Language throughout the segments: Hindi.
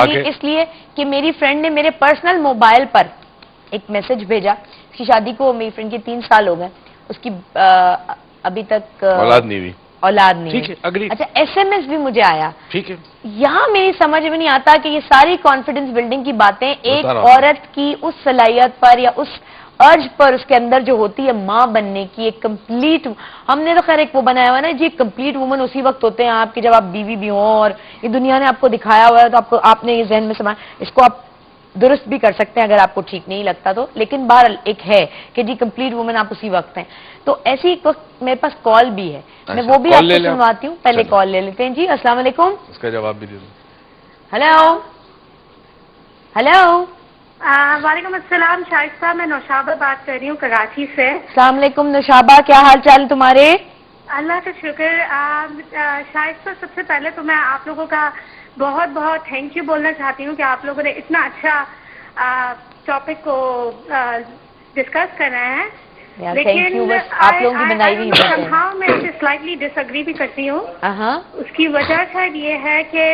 मेनली इसलिए कि मेरी फ्रेंड ने मेरे पर्सनल मोबाइल पर एक मैसेज भेजा। उसकी शादी को मेरी फ्रेंड के 3 साल हो गए, उसकी अभी तक औलाद नहीं हुई। औलाद नहीं। ठीक है, अग्री। अच्छा, SMS भी मुझे आया। ठीक है, यहाँ मेरी समझ में नहीं आता कि ये सारी कॉन्फिडेंस बिल्डिंग की बातें एक औरत की उस सलाहियत पर या उस अर्ज पर उसके अंदर जो होती है माँ बनने की, एक कंप्लीट, हमने तो खैर एक वो बनाया हुआ है ना जी, कंप्लीट वुमन उसी वक्त होते हैं आपकी जब आप बीवी भी हो और ये दुनिया ने आपको दिखाया हुआ है, तो आपको आपने ये जहन में समाया, इसको आप दुरुस्त भी कर सकते हैं अगर आपको ठीक नहीं लगता तो, लेकिन बहरहाल एक है कि जी कंप्लीट वुमन आप उसी वक्त हैं। तो ऐसी एक वक्त मेरे पास कॉल भी है, मैं वो भी आपको सुनवाती हूँ। पहले कॉल ले लेते हैं जी। अस्सलाम वालेकुम। इसका जवाब भी दे दो। Hello hello. वालेकुम अस्सलाम शाइस्ता, मैं नौशाबा बात कर रही हूँ कराची से। अस्सलाम वालेकुम नौशाबा, क्या हाल चाल तुम्हारे? अल्लाह का शुक्र। शाइस्ता, सबसे पहले तो मैं आप लोगों का बहुत बहुत थैंक यू बोलना चाहती हूँ कि आप लोगों ने इतना अच्छा टॉपिक को डिस्कस कर रहे हैं। लेकिन बस आप लोगों की बनाई हुई बात है। मैं इससे स्लाइटली डिसएग्री भी करती हूँ। उसकी वजह शायद ये है कि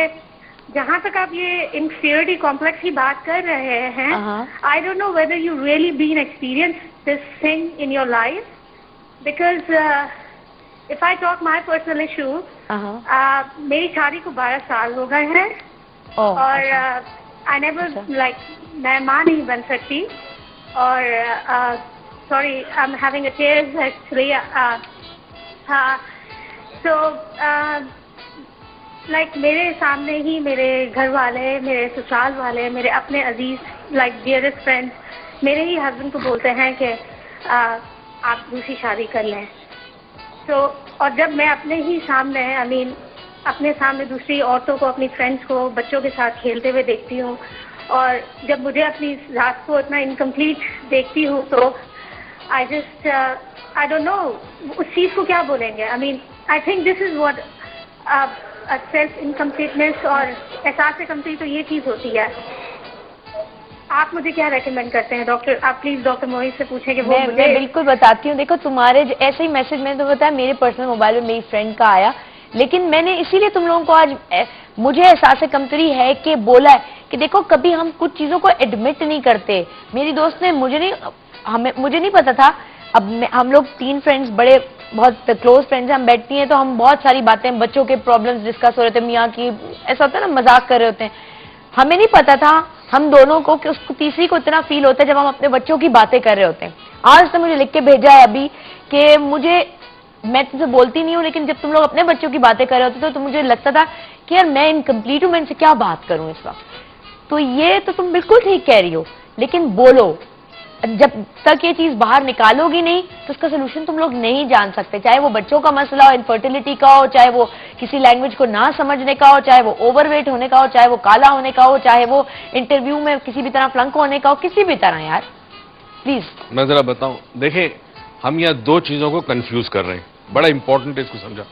जहाँ तक आप ये इंफीरियरिटी कॉम्प्लेक्स की बात कर रहे हैं, I don't know whether you really been experience this thing in your life, because if I talk my personal issue, मेरी शादी को 12 साल हो गए हैं और आई नेवर लाइक मैं माँ नहीं बन सकती। और sorry, I am having a tears actually. So like मेरे सामने ही मेरे घर वाले, मेरे ससुराल वाले, मेरे अपने अजीज लाइक डियरेस्ट फ्रेंड्स मेरे ही हस्बैंड को बोलते हैं कि आप दूसरी शादी कर लें। तो और जब मैं अपने ही सामने अपने सामने दूसरी औरतों को, अपनी फ्रेंड्स को बच्चों के साथ खेलते हुए देखती हूँ और जब मुझे अपनी रात को इतना इनकम्प्लीट देखती हूँ तो आई डोंट नो उस चीज़ को क्या बोलेंगे। I think this is what self incompleteness और एहसास कंप्लीट, तो ये चीज़ होती है। आप मुझे क्या रेकमेंड करते हैं डॉक्टर? आप प्लीज डॉक्टर मोहित से पूछें कि वो मैं बिल्कुल बताती हूँ। देखो तुम्हारे ऐसे ही मैसेज मैंने तो बताया मेरे पर्सनल मोबाइल में मेरी फ्रेंड का आया, लेकिन मैंने इसीलिए तुम लोगों को आज मुझे एहसास कमतरी है कि बोला है कि देखो कभी हम कुछ चीजों को एडमिट नहीं करते। मेरी दोस्त ने मुझे नहीं पता था। अब हम लोग 3 फ्रेंड्स बड़े बहुत क्लोज फ्रेंड्स हैं, हम बैठती हैं तो हम बहुत सारी बातें बच्चों के प्रॉब्लम्स डिस्कस हो रहे थे, मियाँ की ऐसा होता है ना, मजाक कर रहे होते हैं। हमें नहीं पता था हम दोनों को कि उसको तीसरी को इतना फील होता है जब हम अपने बच्चों की बातें कर रहे होते हैं। आज तो मुझे लिख के भेजा है अभी कि मैं तुमसे बोलती नहीं हूँ, लेकिन जब तुम लोग अपने बच्चों की बातें कर रहे होते तो मुझे लगता था कि यार मैं इनकम्प्लीट हूँ, मैं इनसे क्या बात करूँ इस वक्त। तो ये तो तुम बिल्कुल ठीक कह रही हो, लेकिन बोलो, जब तक ये चीज बाहर निकालोगी नहीं तो उसका सोल्यूशन तुम लोग नहीं जान सकते। चाहे वो बच्चों का मसला हो, इनफर्टिलिटी का हो, चाहे वो किसी लैंग्वेज को ना समझने का हो, चाहे वो ओवरवेट होने का हो, चाहे वो काला होने का हो, चाहे वो इंटरव्यू में किसी भी तरह फ्लंक होने का हो, किसी भी तरह। यार प्लीज मैं जरा बताऊं, देखें हम यहाँ 2 चीजों को कंफ्यूज कर रहे हैं, बड़ा इंपॉर्टेंट है इसको समझा।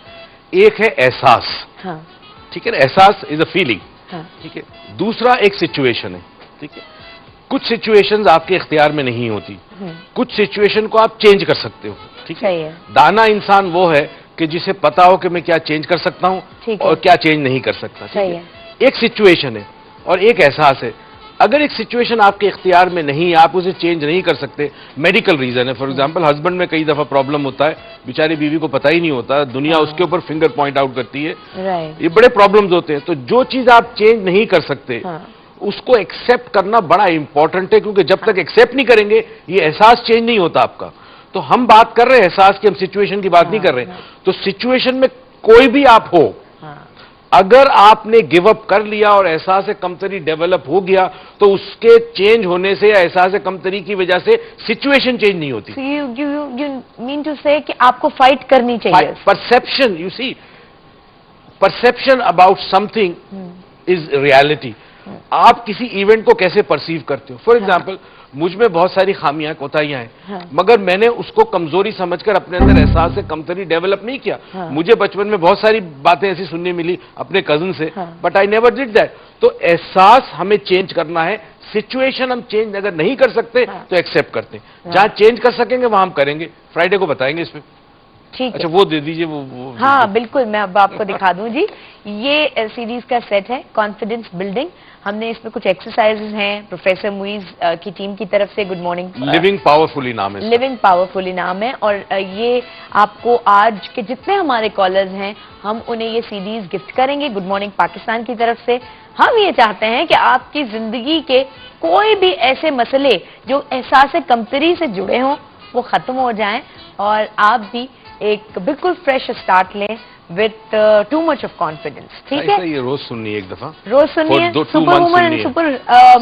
एक है एहसास, ठीक है ना, एहसास इज अ फीलिंग, ठीक है। दूसरा एक सिचुएशन है, ठीक है। कुछ सिचुएशंस आपके इख्तियार में नहीं होती, कुछ सिचुएशन को आप चेंज कर सकते हो, ठीक है। दाना इंसान वो है कि जिसे पता हो कि मैं क्या चेंज कर सकता हूं और क्या चेंज नहीं कर सकता, ठीक है। एक सिचुएशन है और एक एहसास है। अगर एक सिचुएशन आपके इख्तियार में नहीं है, आप उसे चेंज नहीं कर सकते, मेडिकल रीजन है, फॉर एग्जांपल हस्बैंड में कई दफा प्रॉब्लम होता है, बेचारी बीवी को पता ही नहीं होता, दुनिया उसके ऊपर फिंगर पॉइंट आउट करती है, ये बड़े प्रॉब्लम्स होते हैं। तो जो चीज आप चेंज नहीं कर सकते उसको एक्सेप्ट करना बड़ा इंपॉर्टेंट है, क्योंकि जब तक एक्सेप्ट नहीं करेंगे ये एहसास चेंज नहीं होता आपका। तो हम बात कर रहे हैं एहसास की, हम सिचुएशन की बात नहीं कर रहे। तो सिचुएशन में कोई भी आप हो, अगर आपने गिव अप कर लिया और एहसास कमतरी डेवलप हो गया तो उसके चेंज होने से या एहसास कमतरी की वजह से सिचुएशन चेंज नहीं होती। you mean to say कि आपको फाइट करनी चाहिए। Perception, you see, perception about something is reality. आप किसी इवेंट को कैसे परसीव करते हो। फॉर एग्जाम्पल मुझ में बहुत सारी खामियां कोताहियां हैं, मगर मैंने उसको कमजोरी समझकर अपने अंदर एहसास से कमतरी डेवलप नहीं किया। मुझे बचपन में बहुत सारी बातें ऐसी सुनने मिली अपने कजन से, but I never did that. तो एहसास हमें चेंज करना है, सिचुएशन हम चेंज अगर नहीं कर सकते तो एक्सेप्ट करते हैं। जहां चेंज कर सकेंगे वहां हम करेंगे। फ्राइडे को बताएंगे इस पे। ठीक है, अच्छा वो दे दीजिए वो हाँ बिल्कुल, मैं अब आपको दिखा दूं जी। ये सीरीज का सेट है कॉन्फिडेंस बिल्डिंग। हमने इसमें कुछ एक्सरसाइजेज हैं प्रोफेसर मुइज की टीम की तरफ से। गुड मॉर्निंग लिविंग पावरफुली नाम है। लिविंग पावरफुली नाम है। और ये आपको आज के जितने हमारे कॉलर्स हैं हम उन्हें ये सीरीज गिफ्ट करेंगे गुड मॉर्निंग पाकिस्तान की तरफ से। हम ये चाहते हैं कि आपकी जिंदगी के कोई भी ऐसे मसले जो एहसास कमतरी से जुड़े हों वो खत्म हो जाएं और आप भी एक बिल्कुल फ्रेश स्टार्ट लें with too much of confidence. ठीक है, ये रोज सुननी है एक दफा, रोज सुनिए, सुपर वुमन सुपर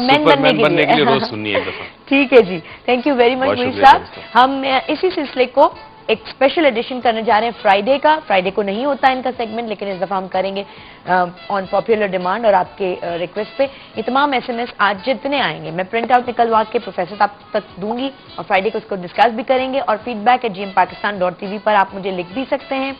मैन बनने के लिए रोज सुनिए एक दफा। ठीक है जी, thank you very much Muiz साहब। हम इसी सिलसिले को एक स्पेशल एडिशन करने जा रहे हैं फ्राइडे का। फ्राइडे को नहीं होता इनका सेगमेंट, लेकिन इस दफा हम करेंगे ऑन पॉपुलर डिमांड और आपके रिक्वेस्ट पे। ये तमाम SMS आज जितने आएंगे मैं प्रिंट आउट निकलवा के प्रोफेसर साहब तक दूंगी और फ्राइडे को उसको डिस्कस भी करेंगे। और feedback@gmpakistan.tv पर आप मुझे लिख भी सकते हैं।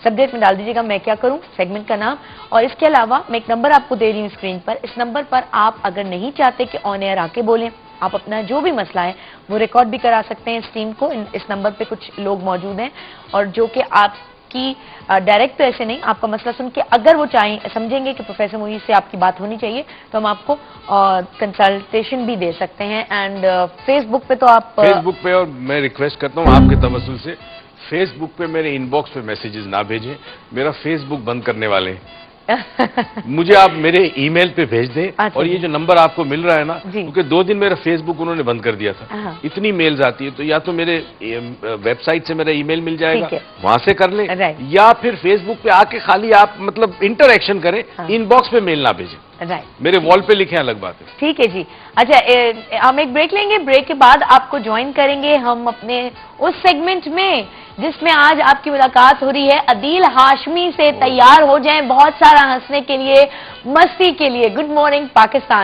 सब्जेक्ट में डाल दीजिएगा मैं क्या करूं, सेगमेंट का नाम। और इसके अलावा मैं एक नंबर आपको दे रही हूं स्क्रीन पर। इस नंबर पर आप अगर नहीं चाहते कि ऑन एयर आके बोलें, आप अपना जो भी मसला है वो रिकॉर्ड भी करा सकते हैं इस टीम को। इस नंबर पे कुछ लोग मौजूद हैं और जो कि आपकी डायरेक्ट तो ऐसे नहीं, आपका मसला सुन के अगर वो चाहें समझेंगे कि प्रोफेसर मुइज से आपकी बात होनी चाहिए तो हम आपको कंसल्टेशन भी दे सकते हैं। एंड फेसबुक पे तो आप फेसबुक पे, और मैं रिक्वेस्ट करता हूँ आपके तवज्जुह से फेसबुक पे मेरे इनबॉक्स पे मैसेजेस ना भेजें। मेरा फेसबुक बंद करने वाले हैं। मुझे आप मेरे ईमेल पे भेज दें। अच्छा, और ये जो नंबर आपको मिल रहा है ना, जी, क्योंकि 2 दिन मेरा फेसबुक उन्होंने बंद कर दिया था। इतनी मेल्स आती है तो या तो मेरे वेबसाइट से मेरा ईमेल मिल जाएगा, वहां से कर लें, या फिर फेसबुक पे आके खाली आप मतलब इंटरैक्शन करें, इनबॉक्स पे मेल ना भेजें। मेरे वॉल पे लिखे अलग बात है। ठीक है जी। अच्छा, हम एक ब्रेक लेंगे। ब्रेक के बाद आपको ज्वाइन करेंगे हम अपने उस सेगमेंट में जिसमें आज आपकी मुलाकात हो रही है अदील हाशमी से। तैयार हो जाएं बहुत सारा हंसने के लिए, मस्ती के लिए। Good morning Pakistan.